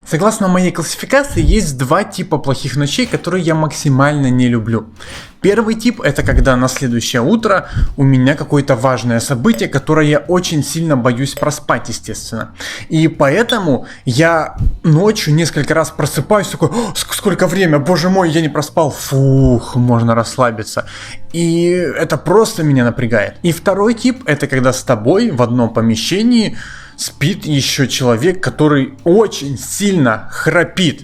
Согласно моей классификации, есть два типа плохих ночей, которые я максимально не люблю. Первый тип — это когда на следующее утро у меня какое-то важное событие, которое я очень сильно боюсь проспать, естественно. И поэтому я ночью несколько раз просыпаюсь, такой: сколько время, боже мой, я не проспал, фух, можно расслабиться. И это просто меня напрягает. И второй тип — это когда с тобой в одном помещении спит еще человек, который очень сильно храпит.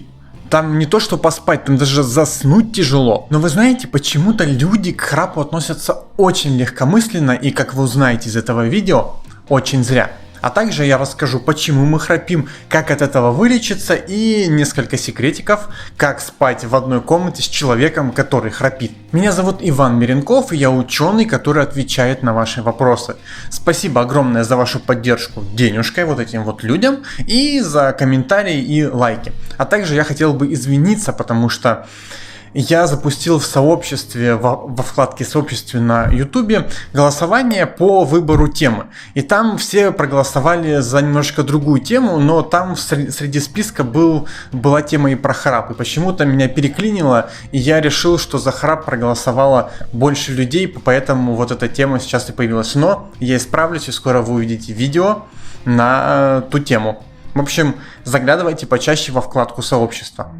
Там не то что поспать, там даже заснуть тяжело. Но вы знаете, почему-то люди к храпу относятся очень легкомысленно, и, как вы узнаете из этого видео, очень зря. А также я расскажу, почему мы храпим, как от этого вылечиться, и несколько секретиков, как спать в одной комнате с человеком, который храпит. Меня зовут Иван Меренков, и я ученый, который отвечает на ваши вопросы. Спасибо огромное за вашу поддержку денежкой вот этим вот людям, и за комментарии и лайки. А также я хотел бы извиниться, потому что я запустил в сообществе, во вкладке «Сообществе» на YouTube голосование по выбору темы. И там все проголосовали за немножко другую тему, но там среди списка была тема и про храп. И почему-то меня переклинило, и я решил, что за храп проголосовало больше людей, поэтому вот эта тема сейчас и появилась. Но я исправлюсь, и скоро вы увидите видео на ту тему. В общем, заглядывайте почаще во вкладку «Сообщество».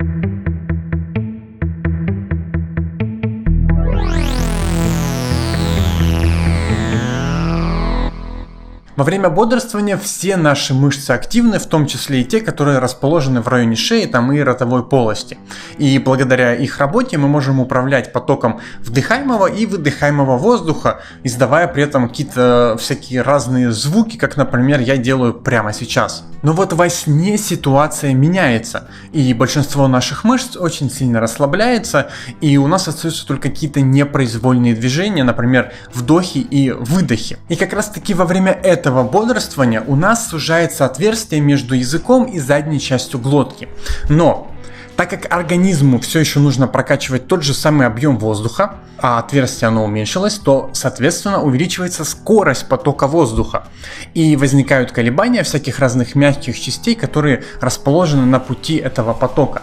Во время бодрствования все наши мышцы активны, в том числе и те, которые расположены в районе шеи и ротовой полости. И благодаря их работе мы можем управлять потоком вдыхаемого и выдыхаемого воздуха, издавая при этом какие-то всякие разные звуки, как, например, я делаю прямо сейчас. Но вот во сне ситуация меняется, и большинство наших мышц очень сильно расслабляется, и у нас остаются только какие-то непроизвольные движения, например, вдохи и выдохи. И как раз таки во время этого бодрствования у нас сужается отверстие между языком и задней частью глотки. Но так как организму все еще нужно прокачивать тот же самый объем воздуха, а отверстие оно уменьшилось, то, соответственно, увеличивается скорость потока воздуха. И возникают колебания всяких разных мягких частей, которые расположены на пути этого потока.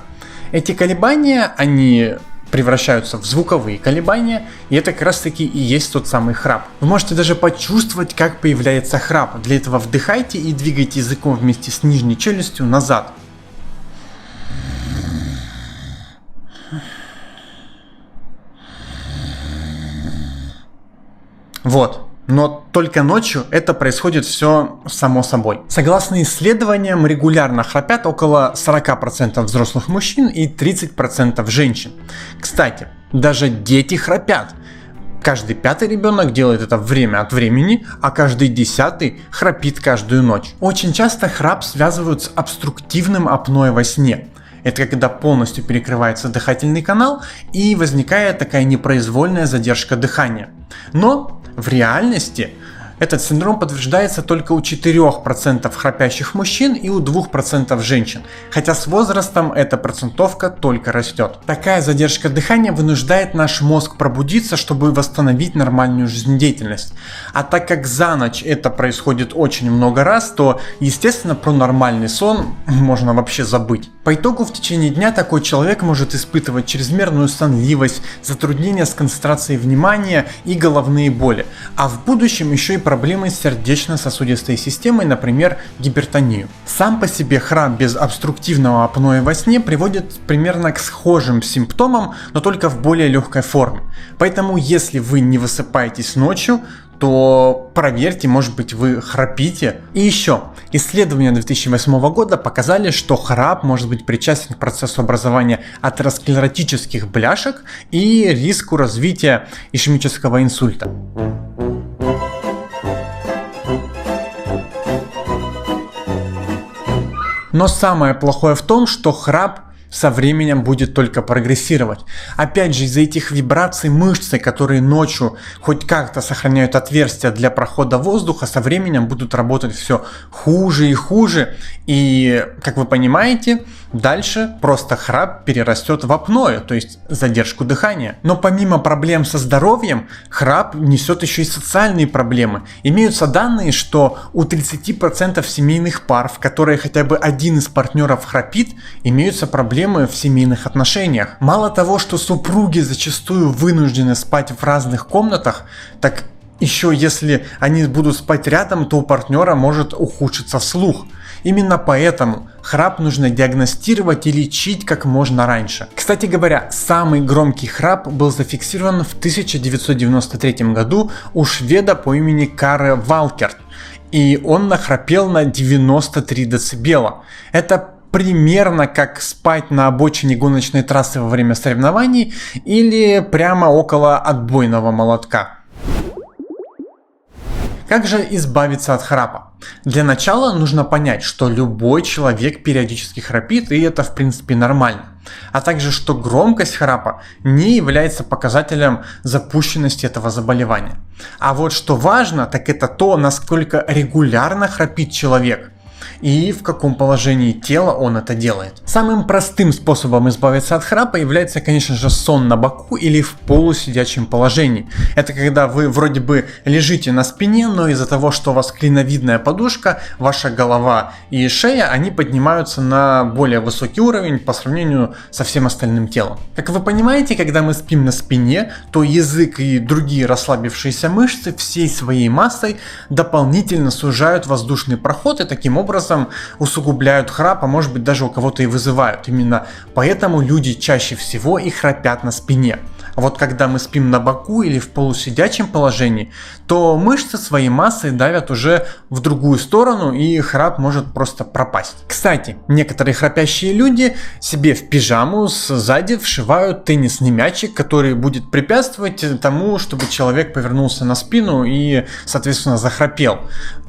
Эти колебания, они превращаются в звуковые колебания, и это как раз таки и есть тот самый храп. Вы можете даже почувствовать, как появляется храп. Для этого вдыхайте и двигайте языком вместе с нижней челюстью назад. Вот. Но только ночью это происходит все само собой. Согласно исследованиям, регулярно храпят около 40% взрослых мужчин и 30% женщин. Кстати, даже дети храпят. Каждый 5-й ребенок делает это время от времени, а каждый 10-й храпит каждую ночь. Очень часто храп связывают с обструктивным апноэ во сне. Это когда полностью перекрывается дыхательный канал и возникает такая непроизвольная задержка дыхания. Но в реальности этот синдром подтверждается только у 4% храпящих мужчин и у 2% женщин, хотя с возрастом эта процентовка только растет. Такая задержка дыхания вынуждает наш мозг пробудиться, чтобы восстановить нормальную жизнедеятельность. А так как за ночь это происходит очень много раз, то, естественно, про нормальный сон можно вообще забыть. По итогу в течение дня такой человек может испытывать чрезмерную сонливость, затруднения с концентрацией внимания и головные боли, а в будущем еще и проблемы с сердечно-сосудистой системой, например, гипертонию. Сам по себе храп без обструктивного апноэ во сне приводит примерно к схожим симптомам, но только в более легкой форме. Поэтому, если вы не высыпаетесь ночью, то проверьте, может быть, вы храпите. И еще, исследования 2008 года показали, что храп может быть причастен к процессу образования атеросклеротических бляшек и риску развития ишемического инсульта. Но самое плохое в том, что храп со временем будет только прогрессировать. Опять же, из-за этих вибраций мышцы, которые ночью хоть как-то сохраняют отверстия для прохода воздуха, со временем будут работать все хуже и хуже. И, как вы понимаете, Дальше просто храп перерастет в апноэ, то есть задержку дыхания. Но помимо проблем со здоровьем, храп несет еще и социальные проблемы. Имеются данные, что у 30% семейных пар, в которые хотя бы один из партнеров храпит, имеются проблемы в семейных отношениях. Мало того, что супруги зачастую вынуждены спать в разных комнатах, так еще если они будут спать рядом, то у партнера может ухудшиться слух. Именно поэтому храп нужно диагностировать и лечить как можно раньше. Кстати говоря, самый громкий храп был зафиксирован в 1993 году у шведа по имени Каре Валкерт. И он нахрапел на 93 дБ. Это примерно как спать на обочине гоночной трассы во время соревнований или прямо около отбойного молотка. Как же избавиться от храпа? Для начала нужно понять, что любой человек периодически храпит, и это в принципе нормально. А также, что громкость храпа не является показателем запущенности этого заболевания. А вот что важно, так это то, насколько регулярно храпит человек и в каком положении тела он это делает. Самым простым способом избавиться от храпа является, конечно же, сон на боку или в полусидячем положении. Это когда вы вроде бы лежите на спине, но из-за того, что у вас клиновидная подушка, ваша голова и шея, они поднимаются на более высокий уровень по сравнению со всем остальным телом. Как вы понимаете, когда мы спим на спине, то язык и другие расслабившиеся мышцы всей своей массой дополнительно сужают воздушный проход и таким образом усугубляют храп, а может быть даже у кого-то и вызывают. Именно поэтому люди чаще всего и храпят на спине. А вот когда мы спим на боку или в полусидячем положении, то мышцы своей массой давят уже в другую сторону и храп может просто пропасть. Кстати, некоторые храпящие люди себе в пижаму сзади вшивают теннисный мячик, который будет препятствовать тому, чтобы человек повернулся на спину и, соответственно, захрапел.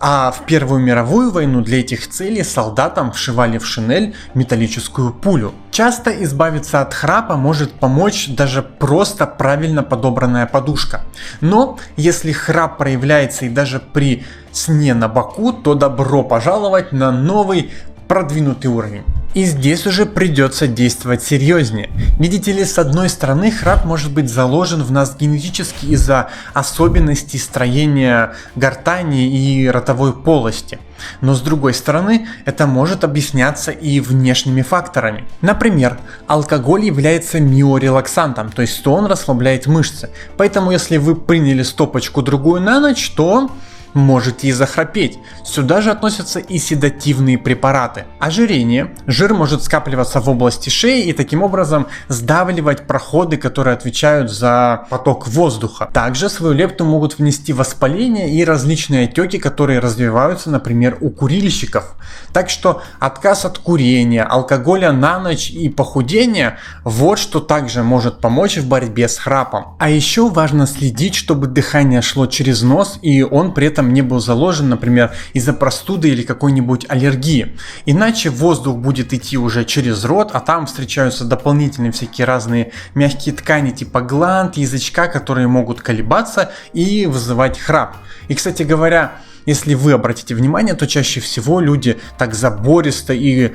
А в Первую мировую войну для этих целей солдатам вшивали в шинель металлическую пулю. Часто избавиться от храпа может помочь даже просто правильно подобранная подушка. Но если храп проявляется и даже при сне на боку, то добро пожаловать на новый продвинутый уровень. И здесь уже придется действовать серьезнее. Видите ли, с одной стороны, храп может быть заложен в нас генетически из-за особенностей строения гортани и ротовой полости. Но с другой стороны, это может объясняться и внешними факторами. Например, алкоголь является миорелаксантом, то есть он расслабляет мышцы. Поэтому если вы приняли стопочку другую на ночь, то можете и захрапеть. Сюда же относятся и седативные препараты. Ожирение. Жир может скапливаться в области шеи и таким образом сдавливать проходы, которые отвечают за поток воздуха. Также свою лепту могут внести воспаление и различные отеки, которые развиваются, например, у курильщиков. Так что отказ от курения, алкоголя на ночь и похудение – вот что также может помочь в борьбе с храпом. А еще важно следить, чтобы дыхание шло через нос и он при этом не был заложен, например, из-за простуды или какой-нибудь аллергии. Иначе воздух будет идти уже через рот, а там встречаются дополнительные всякие разные мягкие ткани типа гланд, язычка, которые могут колебаться и вызывать храп. И, кстати говоря, если вы обратите внимание, то чаще всего люди так забористо и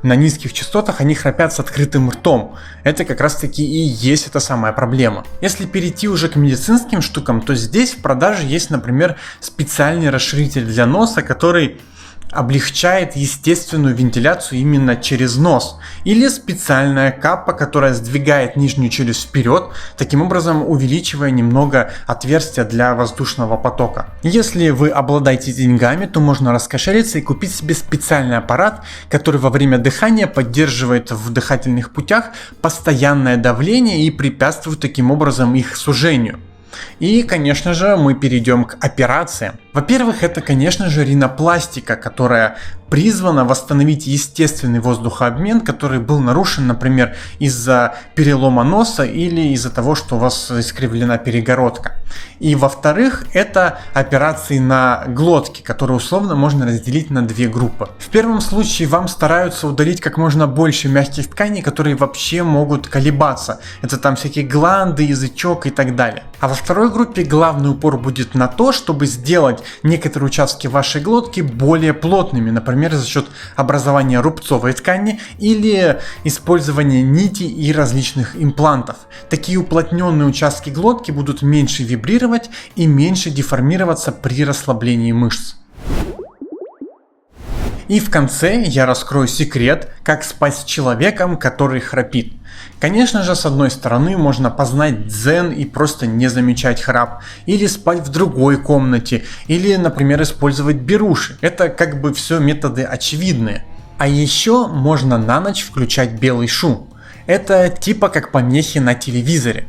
на низких частотах они храпят с открытым ртом. Это как раз таки и есть эта самая проблема. Если перейти уже к медицинским штукам, то здесь в продаже есть, например, специальный расширитель для носа, который облегчает естественную вентиляцию именно через нос, или специальная капа, которая сдвигает нижнюю челюсть вперед, таким образом увеличивая немного отверстия для воздушного потока. Если вы обладаете деньгами, то можно раскошелиться и купить себе специальный аппарат, который во время дыхания поддерживает в дыхательных путях постоянное давление и препятствует таким образом их сужению. И, конечно же, мы перейдем к операциям. Во-первых, это, конечно же, ринопластика, которая призвана восстановить естественный воздухообмен, который был нарушен, например, из-за перелома носа или из-за того, что у вас искривлена перегородка. И, во-вторых, это операции на глотке, которые условно можно разделить на две группы. В первом случае вам стараются удалить как можно больше мягких тканей, которые вообще могут колебаться. Это там всякие гланды, язычок и так далее. А во второй группе главный упор будет на то, чтобы сделать некоторые участки вашей глотки более плотными, например, за счет образования рубцовой ткани или использования нитей и различных имплантов. Такие уплотненные участки глотки будут меньше вибрировать и меньше деформироваться при расслаблении мышц. И в конце я раскрою секрет, как спать с человеком, который храпит. Конечно же, с одной стороны можно познать дзен и просто не замечать храп, или спать в другой комнате, или, например, использовать беруши. Это как бы все методы очевидные. А еще можно на ночь включать белый шум. Это типа как помехи на телевизоре.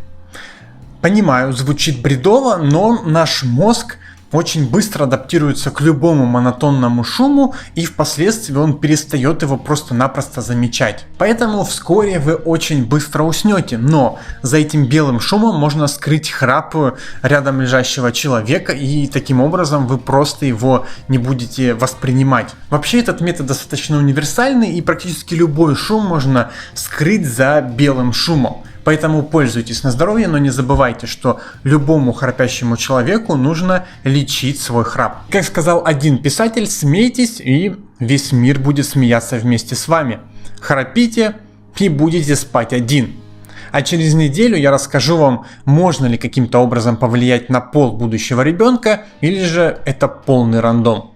Понимаю, звучит бредово, но наш мозг очень быстро адаптируется к любому монотонному шуму, и впоследствии он перестает его просто-напросто замечать. Поэтому вскоре вы очень быстро уснете, но за этим белым шумом можно скрыть храп рядом лежащего человека, и таким образом вы просто его не будете воспринимать. Вообще этот метод достаточно универсальный, и практически любой шум можно скрыть за белым шумом. Поэтому пользуйтесь на здоровье, но не забывайте, что любому храпящему человеку нужно лечить свой храп. Как сказал один писатель, смейтесь, и весь мир будет смеяться вместе с вами. Храпите и будете спать один. А через неделю я расскажу вам, можно ли каким-то образом повлиять на пол будущего ребенка, или же это полный рандом.